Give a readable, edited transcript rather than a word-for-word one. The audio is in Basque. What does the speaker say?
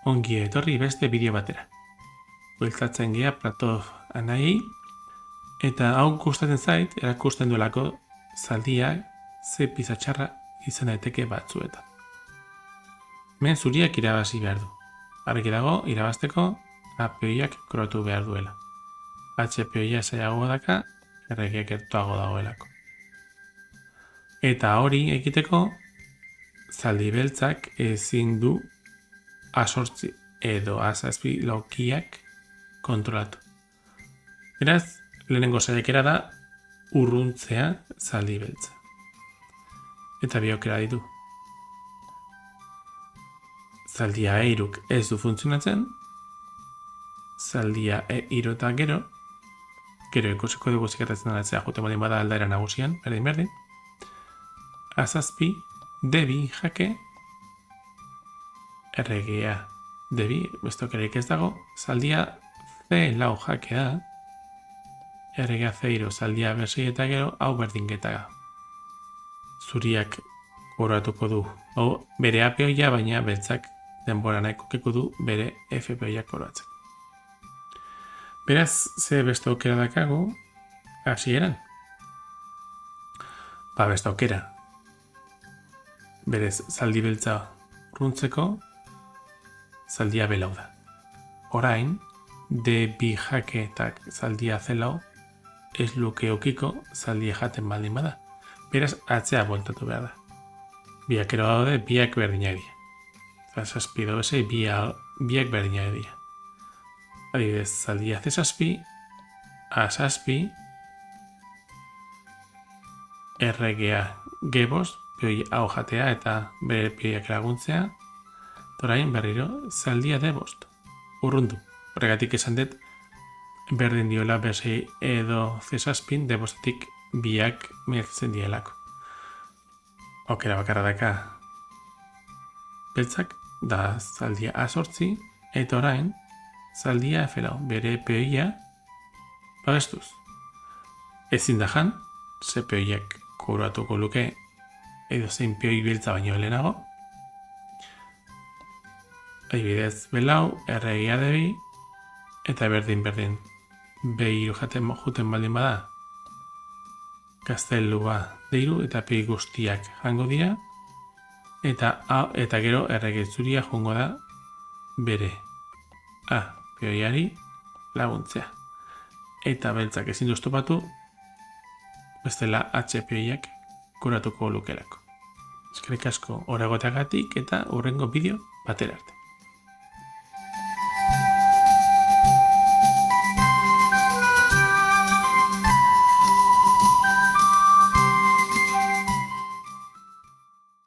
ongi etorri beste bideo batera. Bueltatzen gea Platov anai, eta hau gustatzen zait, erakusten duelako zaldia ze pizatxarra izan daiteke batzuetan. Men zuriak irabazi behar du. Argi dago, irabazteko APIak kroatu behar duela. HPIa zailago daka, erregeak gertuago dagoelako. Eta hori egiteko, zaldi beltzak ezin du A8 edo A7 laukiak kontrolatu. Beraz, lehenengo saiakera da urruntzea zaldi beltza. Eta bi aukera ditu. Zaldia E3 ez du funtzionatzen, zaldia E3 eta gero ikusiko dugu zikatatzen alatzea joten baldin bada aldaera nagusian, berdin. A7, D2 jake, erregea D2, beste aukerik ez dago, zaldia C4 jakea, erregea C3, zaldia B6 eta gero hau berdinketa. Zuriak goratuko du, hau bere APIa, baina beltzak denbora nahiko du bere FPIa koratzen. Beraz, ze beste aukera dakago, hasieran. Beste aukera. Berez, zaldi beltza urruntzeko, zaldia B4 da. Orain, D2 jake eta zaldia C4 ez luke eukiko zaldia jaten baldin bada. Beraz, atzea bueltatu behar da. Biakero daude, biak berdinak dira. A7 B6, biak berdinak dira. Adibidez, zaldia C7, A7, erregea G5, pioi hau jatea eta bere pioiak laguntzea, orain berriro zaldia D5, urrundu. Horregatik esan dut, berdin diola B6 edo C7, D5etik biak mertzen dielako. Aukera bakarra daka beltzak, da zaldia A8, eta orain, zaldia F4, bere pioia babestuz. Ezin da jan, ze pioiak kobratuko luke edo zein pioi beltza baino lehenago. Adibidez, B4, erregea D2, eta berdin. B3 jaten juten baldin bada, gaztelua D3 eta pioi guztiak jango dira, eta gero errege zuria jongo da bere A pioiari laguntzea. Eta beltzak ezin du topatu, bestela H pioiak kuratuko lukelako. Eskerrik asko oragoteagatik eta hurrengo bideo batera arte.